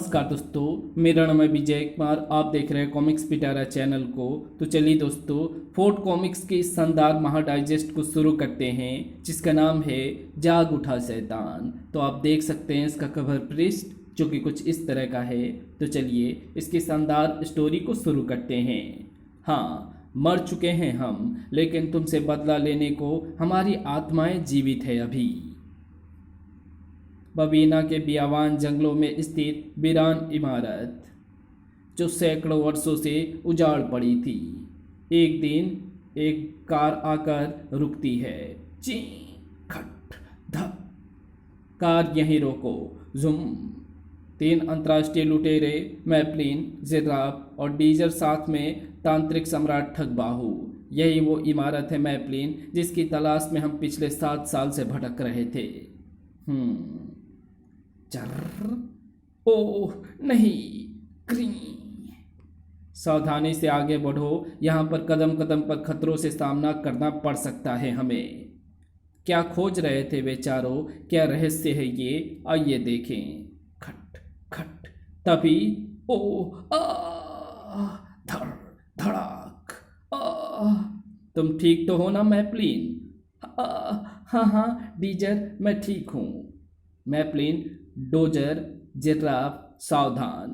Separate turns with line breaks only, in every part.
नमस्कार दोस्तों, मेरा नाम है विजय कुमार। आप देख रहे हैं कॉमिक्स पिटारा चैनल को। तो चलिए दोस्तों, फोर्ट कॉमिक्स के इस शानदार महाडाइजेस्ट को शुरू करते हैं, जिसका नाम है जाग उठा शैतान। तो आप देख सकते हैं इसका कवर पृष्ठ, जो कि कुछ इस तरह का है। तो चलिए इसकी शानदार स्टोरी को शुरू करते हैं। हाँ, मर चुके हैं हम, लेकिन तुमसे बदला लेने को हमारी आत्माएं जीवित है अभी। बबीना के बियावान जंगलों में स्थित वीरान इमारत, जो सैकड़ों वर्षों से उजाड़ पड़ी थी। एक दिन एक कार आकर रुकती है। ची खट धक। कार यहीं रोको। जुम। 3 अंतर्राष्ट्रीय लुटेरे, मैपलिन, जिराफ और डीजर, साथ में तांत्रिक सम्राट ठगबाहू। यही वो इमारत है मैपलिन, जिसकी तलाश में हम पिछले 7 साल से भटक रहे थे। चर्र। ओह नहीं। क्री। सावधानी से आगे बढ़ो, यहाँ पर कदम कदम पर खतरों से सामना करना पड़ सकता है हमें। क्या खोज रहे थे वे चारों? क्या रहस्य है ये? आइए देखें। खट खट। तभी ओह आ धड़ धड़ाक। तुम ठीक तो हो ना मैपलिन? हाँ हाँ डीजर, मैं ठीक हूँ। मैपलिन, डोजर, जिराफ, सावधान।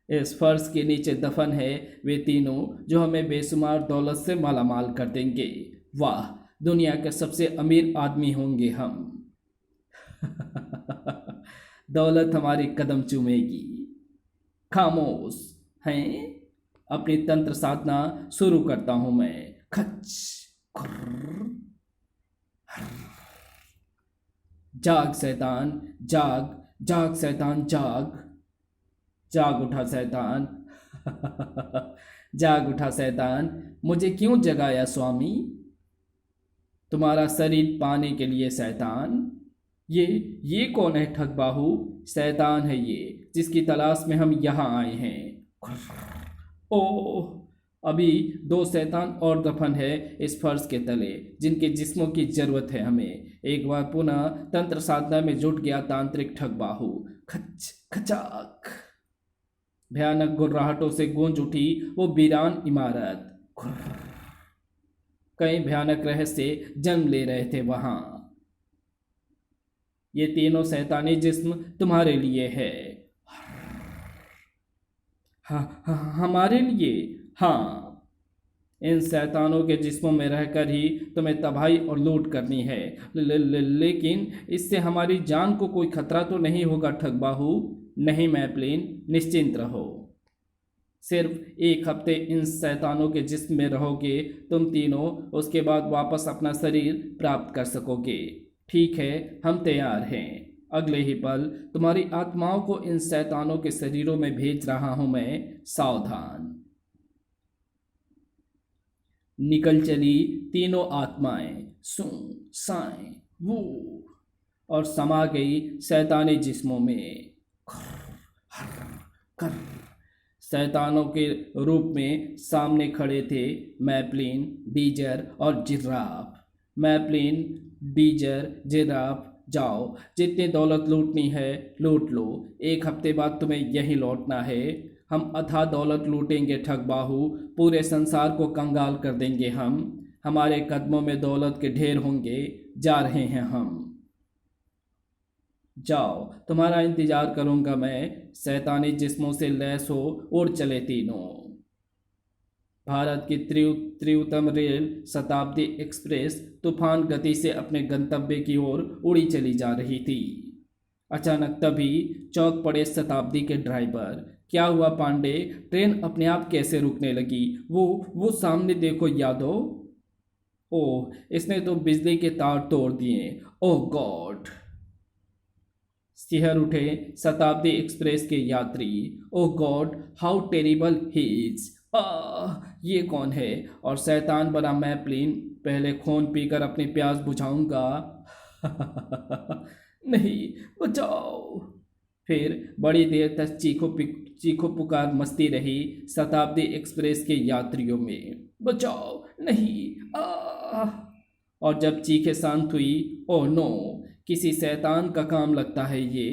इस फर्श के नीचे दफन है वे तीनों, जो हमें बेशुमार दौलत से मालामाल कर देंगे। वाह, दुनिया के सबसे अमीर आदमी होंगे हम। दौलत हमारी कदम चूमेगी। खामोश हैं। अपनी तंत्र साधना शुरू करता हूं मैं। खच खुर्र। जाग शैतान जाग, जाग शैतान जाग। जाग उठा शैतान। जाग उठा शैतान। मुझे क्यों जगाया स्वामी? तुम्हारा शरीर पाने के लिए शैतान। ये कौन है ठगबाहू? शैतान है ये, जिसकी तलाश में हम यहाँ आए हैं। ओह, अभी 2 शैतान और दफन है इस फर्श के तले, जिनके जिस्मों की जरूरत है हमें। एक बार पुनः तंत्र साधना में जुट गया तांत्रिक ठगबाहू। खच खचाक। भयानक गुर्राहटों से गूंज उठी वो वीरान इमारत। कई भयानक रहस्य जन्म ले रहे थे वहां। ये तीनों शैतानी जिस्म तुम्हारे लिए है। हमारे लिए? हाँ, इन शैतानों के जिस्मों में रहकर ही तुम्हें तबाही और लूट करनी है। लेकिन इससे हमारी जान को कोई खतरा तो नहीं होगा ठगबाहू? नहीं मैपलिन, निश्चिंत रहो। सिर्फ 1 हफ्ते इन शैतानों के जिस्म में रहोगे तुम तीनों, उसके बाद वापस अपना शरीर प्राप्त कर सकोगे। ठीक है, हम तैयार हैं। अगले ही पल तुम्हारी आत्माओं को इन शैतानों के शरीरों में भेज रहा हूं मैं। सावधान। निकल चली तीनों आत्माएं सू साएं वो, और समा गई शैतानी जिस्मों में। कर। शैतानों के रूप में सामने खड़े थे मैपलिन, डीजर और जिराफ। मैपलिन, डीजर, जिराफ, जाओ, जितनी दौलत लूटनी है लूट लो। 1 हफ्ते बाद तुम्हें यहीं लौटना है। हम अथाह दौलत लूटेंगे ठगबाहू, पूरे संसार को कंगाल कर देंगे हम। हमारे कदमों में दौलत के ढेर होंगे। जा रहे हैं हम। जाओ, तुम्हारा इंतजार करूंगा मैं। शैतानी जिस्मों से लैस हो उड़ चले तीनों। भारत की त्रिउतम रेल शताब्दी एक्सप्रेस तूफान गति से अपने गंतव्य की ओर उड़ी चली जा रही थी। अचानक तभी चौंक पड़े शताब्दी के ड्राइवर। क्या हुआ पांडे? ट्रेन अपने आप कैसे रुकने लगी? वो सामने देखो यादव। ओह, इसने तो बिजली के तार तोड़ दिए। Oh God. सिहर उठे शताब्दी एक्सप्रेस के यात्री। Oh God, how terrible he is. ये कौन है? और शैतान बना मैपलिन। पहले खून पीकर अपनी प्यास बुझाऊंगा। नहीं, बचाओ। फिर बड़ी देर तक चीखो पुकार मस्ती रही शताब्दी एक्सप्रेस के यात्रियों में। बचाओ, नहीं। और जब चीखें शांत हुई, ओह नो, किसी शैतान का काम लगता है ये।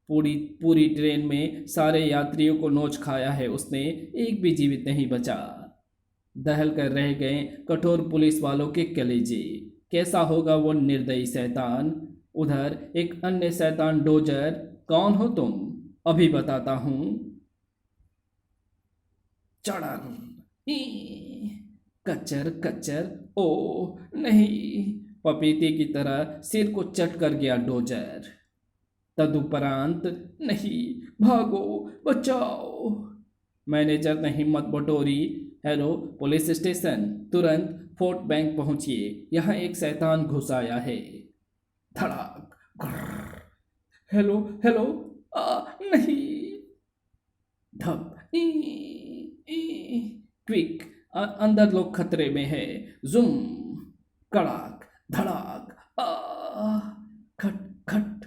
पूरी पूरी ट्रेन में सारे यात्रियों को नोच खाया है उसने, एक भी जीवित नहीं बचा। दहल कर रह गए कठोर पुलिस वालों के कलेजे। कैसा होगा वो निर्दयी शैतान। उधर एक अन्य शैतान डोजर, कौन हो तुम, अभी बताता हूं। चढ़न, कच्चर कच्चर, ओ नहीं, पपीते की तरह सिर को चट कर गया डोजर। तदुपरांत, नहीं, भागो, बचाओ। मैनेजर ने हिम्मत बटोरी। हेलो पुलिस स्टेशन, तुरंत फोर्ट बैंक पहुंचिए, यहाँ एक शैतान घुस आया है। धड़ाक, घर्र। हेलो हेलो, नहीं। धप, क्विक, अंदर लोग खतरे में है। जुम, कड़ाक, धड़ाक, खट खट,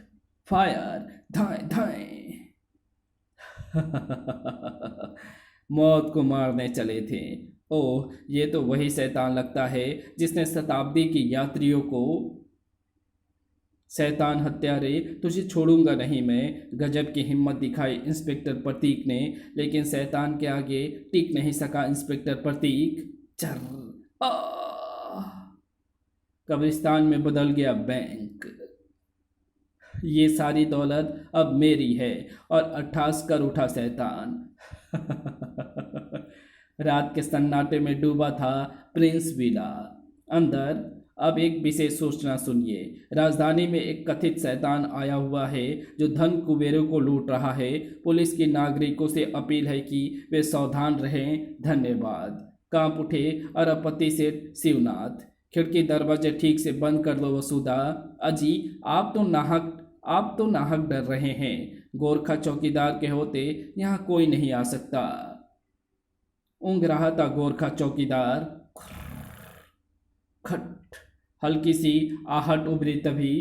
फायर, धाए धाए। मौत को मारने चले थे। ओह, ये तो वही शैतान लगता है जिसने शताब्दी की यात्रियों को। शैतान हत्यारे, तुझे छोड़ूंगा नहीं मैं, गजब की हिम्मत दिखाई इंस्पेक्टर प्रतीक ने, लेकिन शैतान के आगे टिक नहीं सका इंस्पेक्टर प्रतीक। चर, कब्रिस्तान में बदल गया बैंक। ये सारी दौलत अब मेरी है, और अट्ठास कर उठा शैतान। रात के सन्नाटे में डूबा था प्रिंस विला। अंदर अब एक विशेष सूचना सुनिए। राजधानी में एक कथित शैतान आया हुआ है जो धन कुबेरों को लूट रहा है। पुलिस की नागरिकों से अपील है कि वे सावधान रहें। धन्यवाद। कांप उठे अरबपति सेठ शिवनाथ। खिड़की दरवाजे ठीक से बंद कर लो वसुधा। अजी, आप तो नाहक डर रहे हैं। गोरखा चौकीदार के होते यहाँ कोई नहीं आ सकता। ऊँघ रहा था गोरखा चौकीदार। खट, हल्की सी आहट उभरी, तभी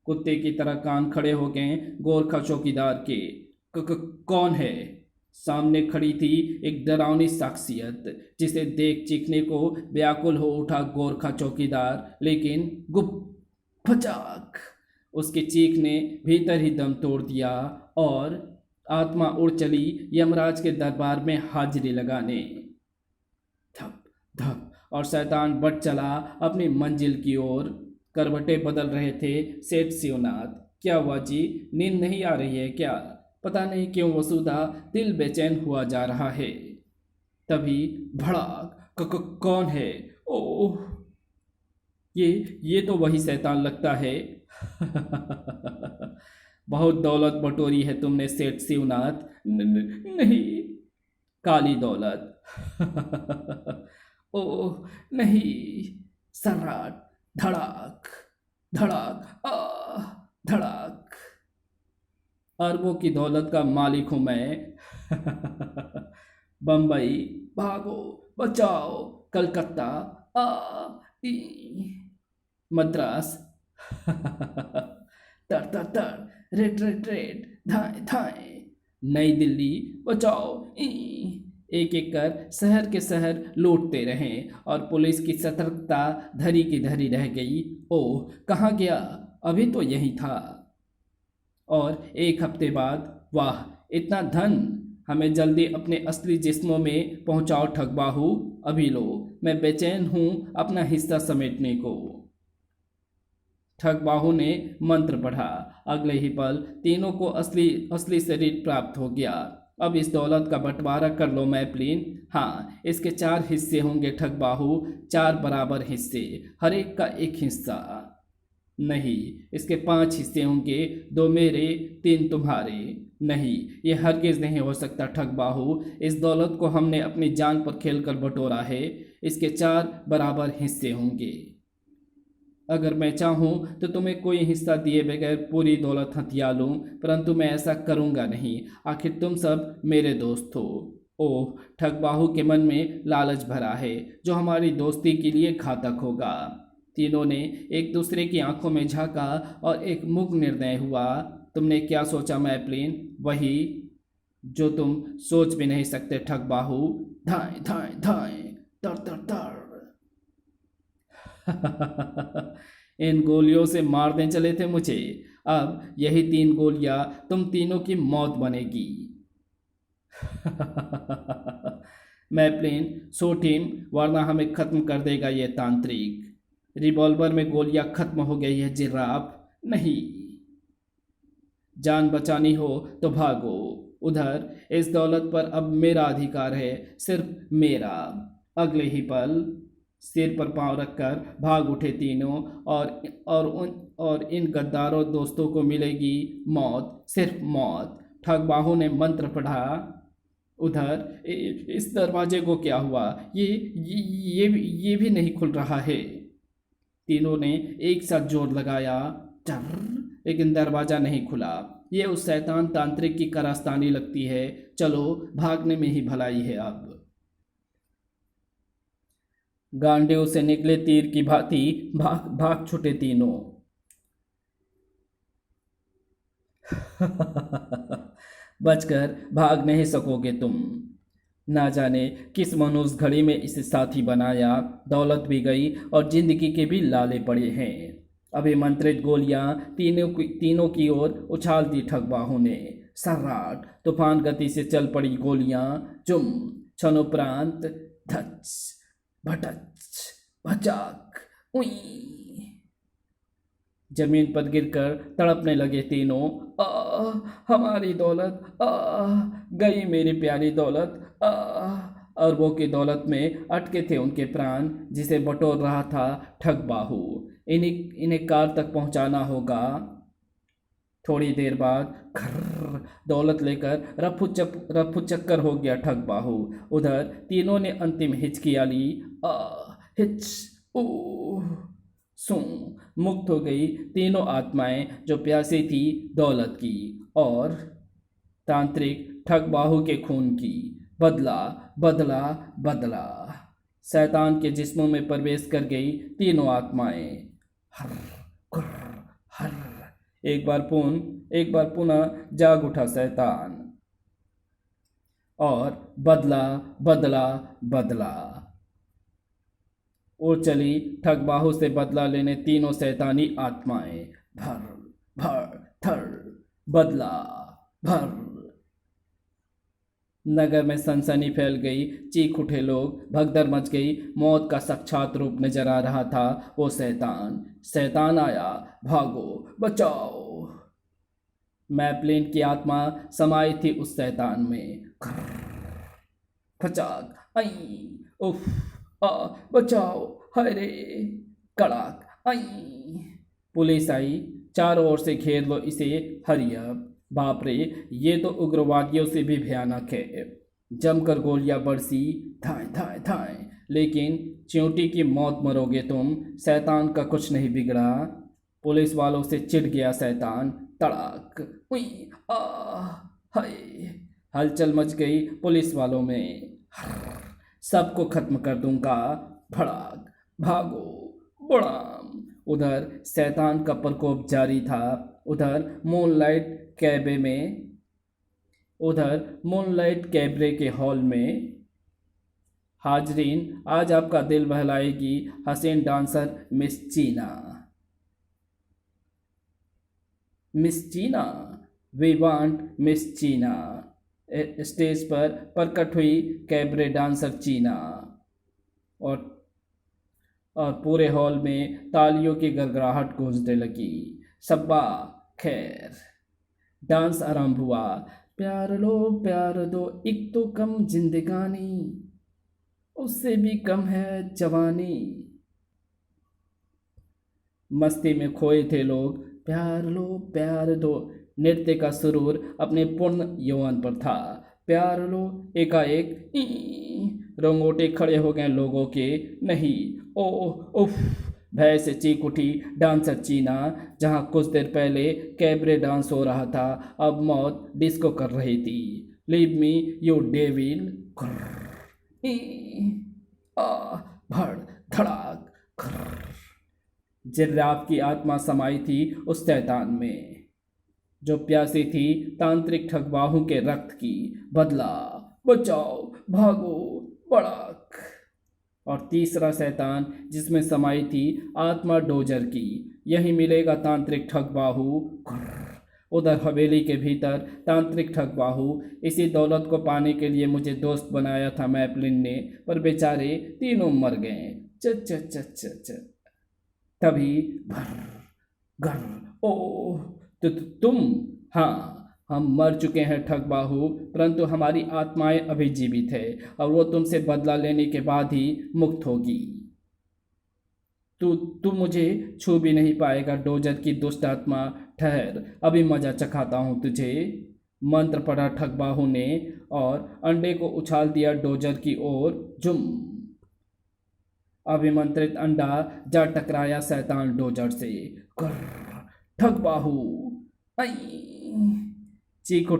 कुत्ते की तरह कान खड़े हो गए गोरखा चौकीदार के। कौन है? सामने खड़ी थी एक डरावनी शख्सियत जिसे देख चीखने को व्याकुल हो उठा गोरखा चौकीदार, लेकिन गुप, फचाक, उसकी चीख ने भीतर ही दम तोड़ दिया और आत्मा उड़ चली यमराज के दरबार में हाजिरी लगाने। धप धप, और शैतान बढ़ चला अपनी मंजिल की ओर। करवटें बदल रहे थे सेठ शिवनाथ। क्या हुआ जी, नींद नहीं आ रही है क्या? पता नहीं क्यों वसुधा दिल बेचैन हुआ जा रहा है। तभी भड़ाक, कौन है? ओह, ये तो वही शैतान लगता है। बहुत दौलत बटोरी है तुमने सेठ शिवनाथ। नहीं, काली दौलत। ओह नहीं। सर्राट, धड़ाक धड़ाक, धड़ाक। अरबों की दौलत का मालिक हूं मैं। बम्बई, भागो, बचाओ, कलकत्ता, मद्रास, तर तर तर, रेट रेट रेट, धाए धाए, नई दिल्ली, बचाओ। एक एक कर शहर के शहर लूटते रहें और पुलिस की सतर्कता धरी की धरी रह गई। ओह, कहाँ गया? अभी तो यही था। और एक हफ्ते बाद, वाह, इतना धन! हमें जल्दी अपने असली जिस्मों में पहुंचाओ ठगबाहू। अभी लो, मैं बेचैन हूं अपना हिस्सा समेटने को। ठगबाहू ने मंत्र पढ़ा। अगले ही पल तीनों को असली शरीर प्राप्त हो गया। अब इस दौलत का बंटवारा कर लो मैपलिन। हाँ, इसके 4 हिस्से होंगे ठगबाहू, 4 बराबर हिस्से, हर एक का एक हिस्सा। नहीं, इसके 5 हिस्से होंगे, 2 मेरे, 3 तुम्हारे। नहीं, ये हरगिज नहीं हो सकता ठगबाहू। इस दौलत को हमने अपनी जान पर खेलकर बटोरा है। इसके 4 बराबर हिस्से होंगे। अगर मैं चाहूँ तो तुम्हें कोई हिस्सा दिए बगैर पूरी दौलत हथिया लूँ, परंतु मैं ऐसा करूँगा नहीं। आखिर तुम सब मेरे दोस्त हो। ओह, ठगबाहू के मन में लालच भरा है जो हमारी दोस्ती के लिए घातक होगा। तीनों ने एक दूसरे की आंखों में झांका और एक मुख निर्णय हुआ। तुमने क्या सोचा मैपलिन? वही जो तुम सोच भी नहीं सकते ठगबाहू। धाए धाए धाए, तर तर तर। इन गोलियों से मारने चले थे मुझे। अब यही 3 गोलियां तुम तीनों की मौत बनेगी। मैपलिन, शूट हिम, वरना हमें खत्म कर देगा ये तांत्रिक। रिवॉल्वर में गोलियां खत्म हो गई है जिराफ। नहीं, जान बचानी हो तो भागो। उधर इस दौलत पर अब मेरा अधिकार है, सिर्फ मेरा। अगले ही पल सिर पर पांव रखकर भाग उठे तीनों, और इन गद्दारों दोस्तों को मिलेगी मौत, सिर्फ मौत। ठगबाहू ने मंत्र पढ़ा। उधर इस दरवाजे को क्या हुआ? ये भी नहीं खुल रहा है। तीनों ने एक साथ जोर लगाया, लेकिन दरवाजा नहीं खुला। ये उस शैतान तांत्रिक की कारस्तानी लगती है। चलो, भागने में ही भलाई है। अब गांडीव से निकले तीर की भांति भाग भाग छुटे तीनों। बचकर भाग नहीं सकोगे तुम। ना जाने किस मनुष्य घड़ी में इसे साथी बनाया। दौलत भी गई और जिंदगी के भी लाले पड़े हैं। अभिमंत्रित गोलियां तीनों की ओर उछाल दी ठगबाहू ने। सर्राट तूफान गति से चल पड़ी गोलियां। चुम क्षणोपरांत धच भटच भचाक उई, जमीन पर गिरकर तड़पने लगे तीनों। हमारी दौलत, गई मेरी प्यारी दौलत। अरबों की दौलत में अटके थे उनके प्राण, जिसे बटोर रहा था ठगबाहू। इन्हें कार तक पहुंचाना होगा। थोड़ी देर बाद खर्र दौलत लेकर रफू चक्कर हो गया ठगबाहू। उधर तीनों ने अंतिम हिचकियां ली। हिच ऊ सू, मुक्त हो गई तीनों आत्माएं जो प्यासी थी दौलत की और तांत्रिक ठगबाहू के खून की। बदला बदला बदला शैतान के जिस्मों में प्रवेश कर गई तीनों आत्माएं। हर खुर हर, एक बार पुनः जाग उठा शैतान और बदला बदला बदला। उड़ चली ठगबाहू से बदला लेने तीनों शैतानी आत्माएं। भर भर थर, बदला भर। नगर में सनसनी फैल गई, चीख उठे लोग, भगदड़ मच गई। मौत का साक्षात रूप नजर आ रहा था वो शैतान आया, भागो बचाओ। मैपलिन की आत्मा समाई थी उस शैतान में। खचाक आई, उफ, बचाओ, हाय रे, कड़ाक आई। पुलिस आई, चारों ओर से घेर लो इसे, हरी अप। बाप रे, ये तो उग्रवादियों से भी भयानक है। जमकर गोलियां बरसी, थाए थाए थाए। लेकिन च्योंटी की मौत मरोगे तुम, शैतान का कुछ नहीं बिगड़ा। पुलिस वालों से चिढ़ गया शैतान। तड़ाक उई, हाय। हलचल मच गई पुलिस वालों में। सबको खत्म कर दूंगा, भड़ाक, भागो, बड़ाम। उधर शैतान का प्रकोप जारी था। उधर मूनलाइट कैबरे के हॉल में। हाजरीन, आज आपका दिल बहलाएगी हसीन डांसर मिस चीना, वी वांट मिस चीना। स्टेज पर प्रकट हुई कैबरे डांसर चीना और पूरे हॉल में तालियों की गड़गड़ाहट गूंजने लगी। सब्बा खैर, डांस आरंभ हुआ। प्यार लो प्यार दो, एक तो कम जिंदगानी, उससे भी कम है जवानी। मस्ती में खोए थे लोग। प्यार लो प्यार दो, नृत्य का सुरूर अपने पूर्ण यौवन पर था। प्यार लो, एकाएक रोंगोटे खड़े हो गए लोगों के। नहीं, ओ उफ, भय से चीख उठी डांसर चीना। जहां कुछ देर पहले कैबरे डांस हो रहा था, अब मौत डिस्को कर रही थी। Leave me you devil. भड़ धड़ाक। जिराफ की आत्मा समाई थी उस शैतान में जो प्यासी थी तांत्रिक ठगबाहू के रक्त की। बदला, बचाओ, भागो, बड़ाक। और तीसरा शैतान जिसमें समाई थी आत्मा डोजर की, यही मिलेगा तांत्रिक ठगबाहू। उधर हवेली के भीतर तांत्रिक ठगबाहू, इसी दौलत को पाने के लिए मुझे दोस्त बनाया था मैपलिन ने, पर बेचारे तीनों मर गए। च च च च च तभी भर घर। ओ तुम? हाँ, हम मर चुके हैं ठगबाहू, परंतु हमारी आत्माएं अभी जीवित है और वो तुमसे बदला लेने के बाद ही मुक्त होगी। तू मुझे छू भी नहीं पाएगा डोजर की दुष्ट आत्मा। ठहर, अभी मजा चखाता हूँ तुझे। मंत्र पढ़ा ठगबाहू ने और अंडे को उछाल दिया डोजर की ओर। जुम। अभिमंत्रित अंडा जा टकराया शैतान डोजर से। ठगबाहू आई! चीख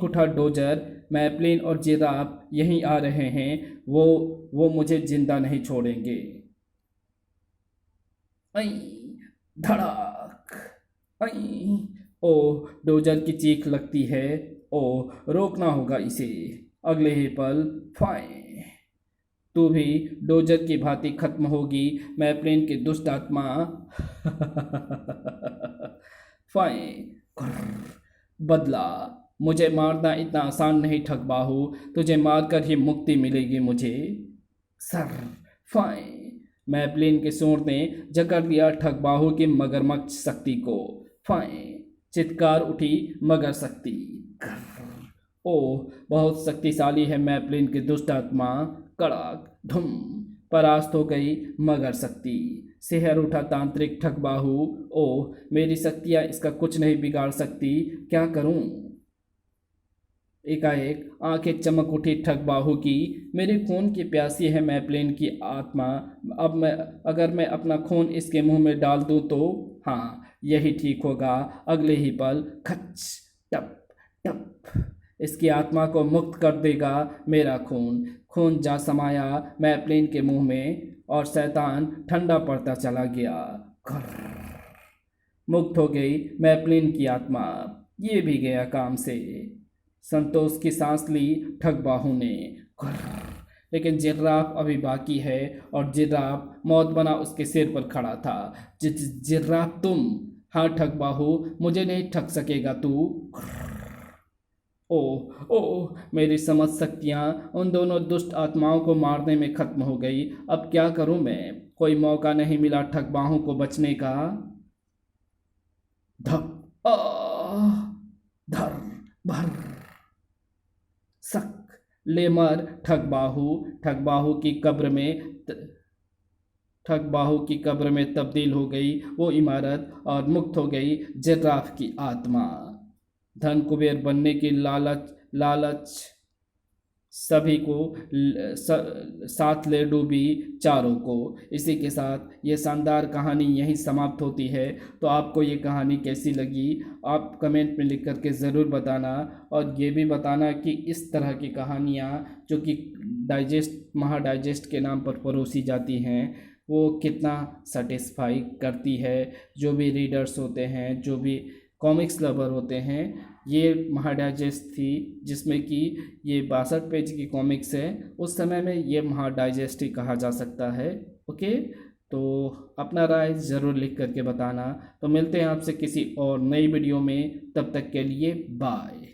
उठा डोजर। मैपलिन और जिराफ यहीं आ रहे हैं। वो मुझे जिंदा नहीं छोड़ेंगे। आई! धड़ाक! आई! ओ, डोजर की चीख लगती है। ओ, रोकना होगा इसे। अगले ही पल फाय! तू भी डोजर की भांति खत्म होगी मैपलिन की दुष्ट आत्मा। फाय! बदला। मुझे मारना इतना आसान नहीं ठगबाहू, तुझे मारकर ही मुक्ति मिलेगी मुझे। सर! फाय! मैपलिन के सूंड ने जकड़ लिया ठगबाहू की मगरमच्छ शक्ति को। फाय! चित्कार उठी मगर शक्ति। ओह, बहुत शक्तिशाली है मैपलिन की दुष्ट आत्मा। कड़ाक धुम! परास्त हो गई मगर शक्ति। सिहर उठा तांत्रिक ठगबाहू। ओह, मेरी शक्तियाँ इसका कुछ नहीं बिगाड़ सकती, क्या करूं? एकाएक आंखें चमक उठी ठगबाहू की। मेरे खून की प्यासी है मैपलिन की आत्मा। अब अगर मैं अपना खून इसके मुंह में डाल दूं तो? हाँ, यही ठीक होगा। अगले ही पल खच! टप टप! इसकी आत्मा को मुक्त कर देगा मेरा खून। खून जा समाया मैपलिन के मुंह में और शैतान ठंडा पड़ता चला गया। मुक्त हो गई मैपलिन की आत्मा। ये भी गया काम से। संतोष की सांस ली ठगबाहू ने। लेकिन जिर्राफ अभी बाकी है और जिर्राफ मौत बना उसके सिर पर खड़ा था। जिर्राफ तुम? हाँ ठगबाहू, मुझे नहीं ठग सकेगा तू। ओह ओह, मेरी समझ शक्तियाँ उन दोनों दुष्ट आत्माओं को मारने में खत्म हो गई। अब क्या करूं मैं? कोई मौका नहीं मिला ठगबाहू को बचने का। धप आह! धर भर सक! लेमर ठगबाहू की कब्र में ठगबाहू की कब्र में तब्दील हो गई वो इमारत और मुक्त हो गई जिराफ की आत्मा। धन कुबेर बनने की लालच सभी को साथ ले डूबी चारों को। इसी के साथ ये शानदार कहानी यहीं समाप्त होती है। तो आपको ये कहानी कैसी लगी आप कमेंट में लिख करके ज़रूर बताना, और ये भी बताना कि इस तरह की कहानियाँ जो कि महाडाइजेस्ट के नाम पर परोसी जाती हैं वो कितना सेटिस्फाई करती है। जो भी रीडर्स होते हैं, जो भी कॉमिक्स लवर होते हैं, ये महाडाइजेस्ट थी जिसमें कि ये 62 पेज की कॉमिक्स है। उस समय में ये महाडाइजेस्ट ही कहा जा सकता है। ओके, तो अपना राय ज़रूर लिख करके बताना। तो मिलते हैं आपसे किसी और नई वीडियो में, तब तक के लिए बाय।